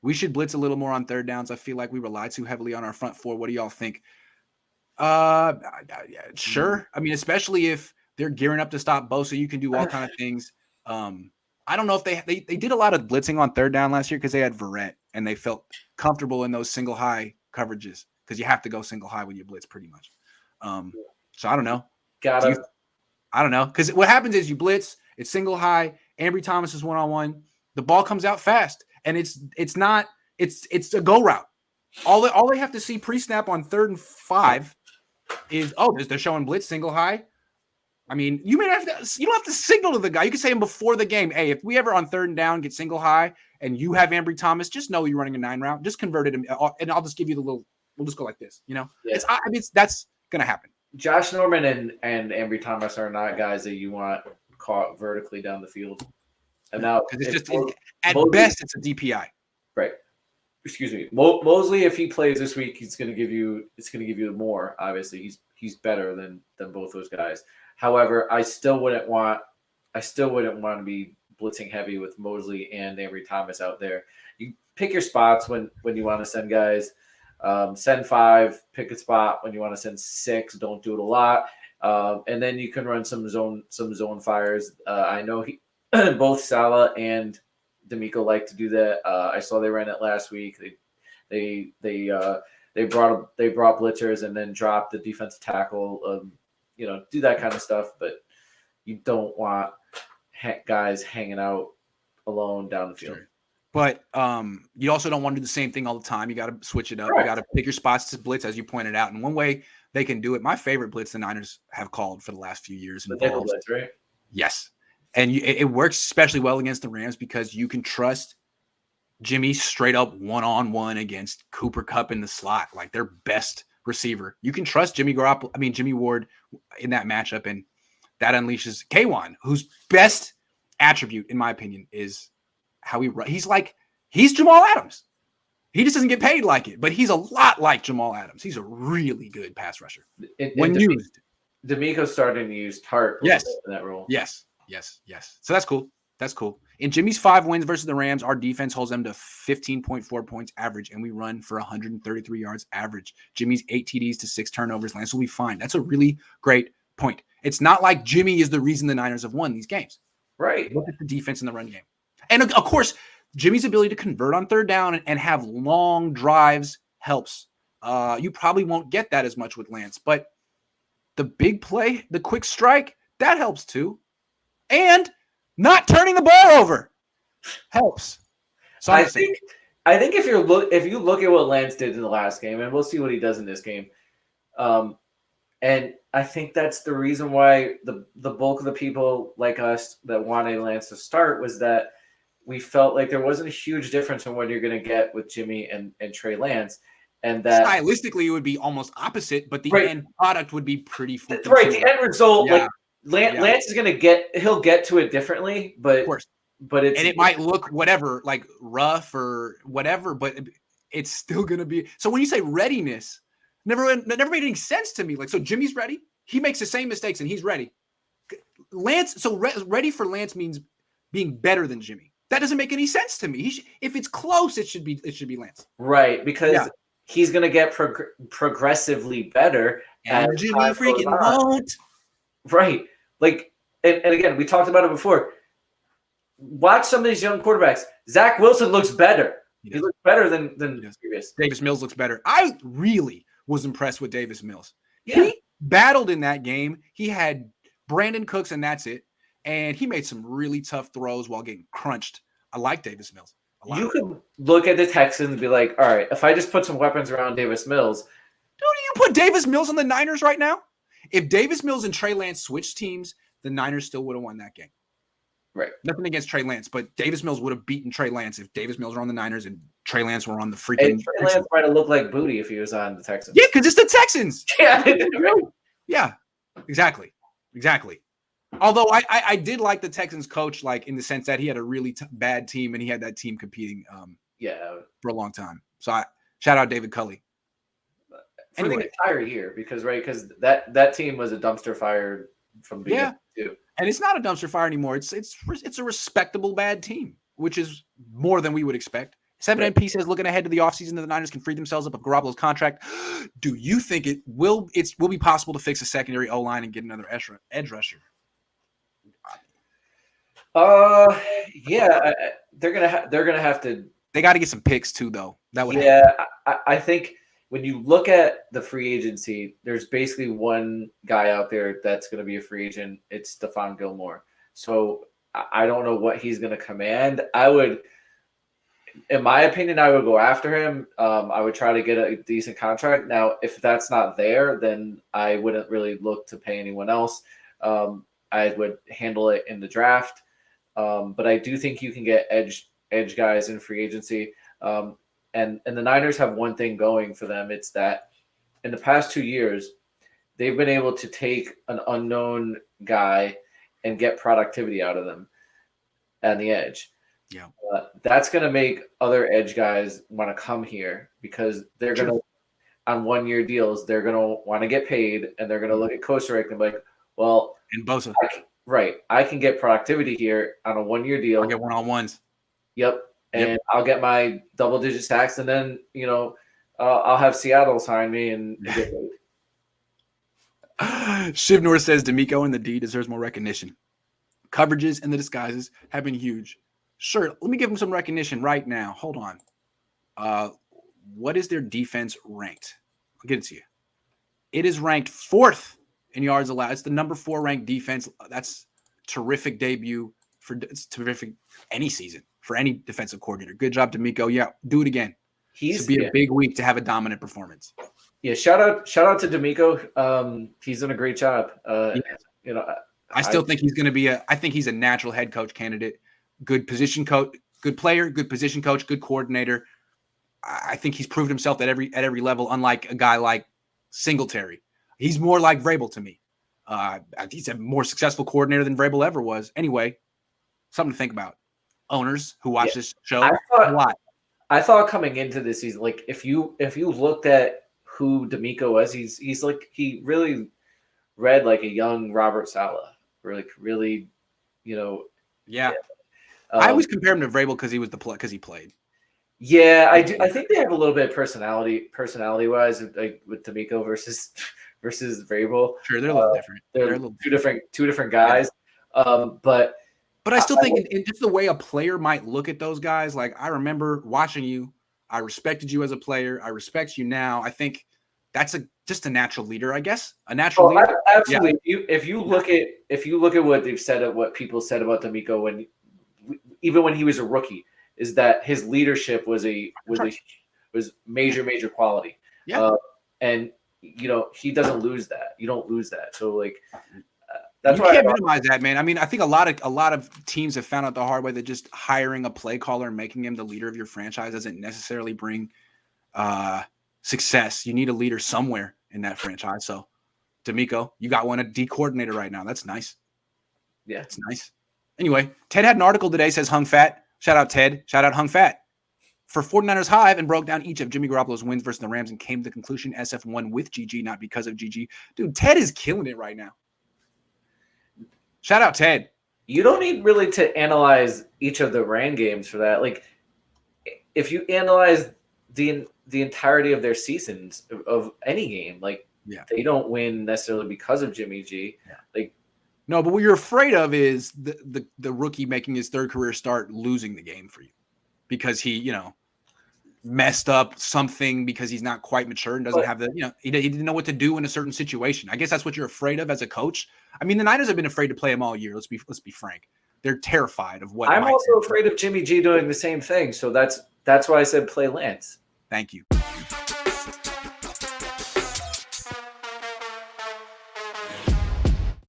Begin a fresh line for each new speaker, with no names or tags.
We should blitz a little more on third downs. I feel like we rely too heavily on our front four. What do y'all think? Sure. I mean, especially if they're gearing up to stop Bosa, you can do all kind of things. I don't know if they did a lot of blitzing on third down last year because they had Verrett and they felt comfortable in those single high coverages because you have to go single high when you blitz pretty much. So I don't know. I don't know. Because what happens is you blitz, it's single high, Ambry Thomas is one-on-one, the ball comes out fast, and it's a go route. All they have to see pre-snap on 3rd and 5 is they're showing blitz single high. I mean, you don't have to signal to the guy. You can say him before the game, hey, if we ever on 3rd and down get single high and you have Ambry Thomas, just know you're running a 9 route. Just convert it, and I'll just give you we'll just go like this. You know, that's gonna happen.
Josh Norman and Ambry Thomas are not guys that you want caught vertically down the field. And now
at best it's a DPI.
Right. Excuse me. Mosley, if he plays this week, it's gonna give you more. Obviously, he's better than both those guys. However, I still wouldn't want to be blitzing heavy with Mosley and Ambry Thomas out there. You pick your spots when you want to send guys. Send 5, pick a spot. When you want to send 6, don't do it a lot. And then you can run some zone fires. I know both Salah and D'Amico like to do that. I saw they ran it last week. They brought blitzers and then dropped the defensive tackle. Do that kind of stuff. But you don't want guys hanging out alone down the field.
Sure. But you also don't want to do the same thing all the time. You got to switch it up. Right. You got to pick your spots to blitz, as you pointed out. And one way they can do it, my favorite blitz the Niners have called for the last few years.
The nickel blitz, right?
Yes. And it works especially well against the Rams because you can trust Jimmy straight up one-on-one against Cooper Kupp in the slot, like their best receiver. You can trust Jimmy Ward in that matchup, and that unleashes K1, whose best attribute, in my opinion, is how he runs. He's Jamal Adams. He just doesn't get paid like it, but he's a lot like Jamal Adams. He's a really good pass rusher when used.
D'Amico's starting to use Tart in that role.
Yes. So that's cool. In Jimmy's 5 wins versus the Rams, our defense holds them to 15.4 points average, and we run for 133 yards average. Jimmy's 8 TDs to 6 turnovers. Lance will be fine. That's a really great point. It's not like Jimmy is the reason the Niners have won these games.
Right.
Look at the defense in the run game. And, of course, Jimmy's ability to convert on 3rd down and have long drives helps. You probably won't get that as much with Lance, but the big play, the quick strike, that helps too. And not turning the ball over helps. So
I think if you look at what Lance did in the last game, and we'll see what he does in this game, and I think that's the reason why the bulk of the people like us that wanted Lance to start was that we felt like there wasn't a huge difference in what you're going to get with Jimmy and Trey Lance, and that
stylistically it would be almost opposite, but the end product would be pretty
right. Similar. The end result, Lance is going to he'll get to it differently, but of course. But
it might look whatever, like rough or whatever, but it's still going to be. So when you say readiness, never made any sense to me. Like, so Jimmy's ready. He makes the same mistakes and he's ready. Lance. So ready for Lance means being better than Jimmy. That doesn't make any sense to me. If it's close, it should be Lance.
Right. Because he's going to get progressively better.
And Jimmy freaking won't.
Right. Like, and again, we talked about it before. Watch some of these young quarterbacks. Zach Wilson looks better. He looks better than previous.
Davis Mills looks better. I really was impressed with Davis Mills.
Yeah.
He battled in that game. He had Brandon Cooks, and that's it. And he made some really tough throws while getting crunched. I like Davis Mills.
You could look at the Texans and be like, all right, if I just put some weapons around Davis Mills.
Dude, you put Davis Mills on the Niners right now? If Davis Mills and Trey Lance switched teams, the Niners still would have won that game.
Right.
Nothing against Trey Lance, but Davis Mills would have beaten Trey Lance if Davis Mills were on the Niners and Trey Lance were on the freaking.
And Trey Lance might have looked like booty if he was on the Texans.
Yeah, because it's the Texans.
Yeah.
Yeah, exactly. Although I did like the Texans coach, like in the sense that he had a really bad team and he had that team competing for a long time. So shout out David Culley.
For the entire year, because that team was a dumpster fire from beginning too.
And it's not a dumpster fire anymore. It's a respectable bad team, which is more than we would expect. 7 MP says, looking ahead to the offseason, the Niners can free themselves up of Garoppolo's contract. Do you think it will be possible to fix a secondary O-line and get another edge rusher?
Yeah, they're gonna have to.
They got to get some picks too, though. That would
I think when you look at the free agency, there's basically one guy out there that's going to be a free agent. It's Stephon Gilmore. So I don't know what he's going to command. In my opinion, I would go after him. I would try to get a decent contract. Now, if that's not there, then I wouldn't really look to pay anyone else. I would handle it in the draft. But I do think you can get edge guys in free agency. And the Niners have one thing going for them. It's that in the past 2 years, they've been able to take an unknown guy and get productivity out of them on the edge.
Yeah.
That's going to make other edge guys want to come here because they're going to, on 1-year deals, they're going to want to get paid, and they're going to look at Kosarek and be like, well,
and Bosa.
I can get productivity here on a 1-year deal.
I'll get one-on-ones.
Yep. And I'll get my double-digit sacks, and then, I'll have Seattle sign me and get paid.
Shivnor says DeMeco and the D deserves more recognition. Coverages and the disguises have been huge. Sure, let me give them some recognition right now. Hold on. What is their defense ranked? I'll get it to you. It is ranked 4th in yards allowed. It's the number 4 ranked defense. That's terrific debut it's terrific any season for any defensive coordinator. Good job, DeMeco. Yeah, do it again. It's be a big week to have a dominant performance.
Yeah, shout out to DeMeco. He's done a great job.
I still think he's going to be I think he's a natural head coach candidate. Good position coach, good player, good position coach, good coordinator. I think he's proved himself at every level, unlike a guy like Singletary. He's more like Vrabel to me. He's a more successful coordinator than Vrabel ever was. Anyway, something to think about. Owners who watch this show a lot.
I thought coming into this season, like if you looked at who DeMeco was, he's like he really read like a young Robert Saleh. Really,
Yeah. I always compare him to Vrabel because he was because he played.
Yeah, I do. I think they have a little bit of personality wise, like with DeMeco versus Vrabel.
Sure, they're a little different.
They're two different guys. Yeah.
But I still think in just the way a player might look at those guys, like I remember watching you, I respected you as a player. I respect you now. I think that's just a natural leader, I guess. A natural leader.
Absolutely. Yeah. If you look at what they've said, what people said about DeMeco even when he was a rookie, is that his leadership was major quality.
Yeah.
And he doesn't lose that. You don't lose that. So
that's why you can't minimize that, man. I mean, I think a lot of teams have found out the hard way that just hiring a play caller and making him the leader of your franchise doesn't necessarily bring success. You need a leader somewhere in that franchise. So, DeMeco, you got a D coordinator right now. That's nice.
Yeah,
it's nice. Anyway, Ted had an article today says Hung Fat. Shout out Ted. Shout out Hung Fat. For 49ers Hive and broke down each of Jimmy Garoppolo's wins versus the Rams and came to the conclusion SF won with GG, not because of GG. Dude, Ted is killing it right now. Shout out Ted.
You don't need really to analyze each of the Ram games for that. Like, if you analyze the entirety of their seasons of any game, they don't win necessarily because of Jimmy G. Yeah.
No, but what you're afraid of is the rookie making his 3rd career start losing the game for you because he, messed up something because he's not quite mature and doesn't have he didn't know what to do in a certain situation. I guess that's what you're afraid of as a coach. I mean, the Niners have been afraid to play him all year. Let's be frank. They're terrified of what
I'm also afraid of Jimmy G doing the same thing. So that's why I said play Lance.
Thank you.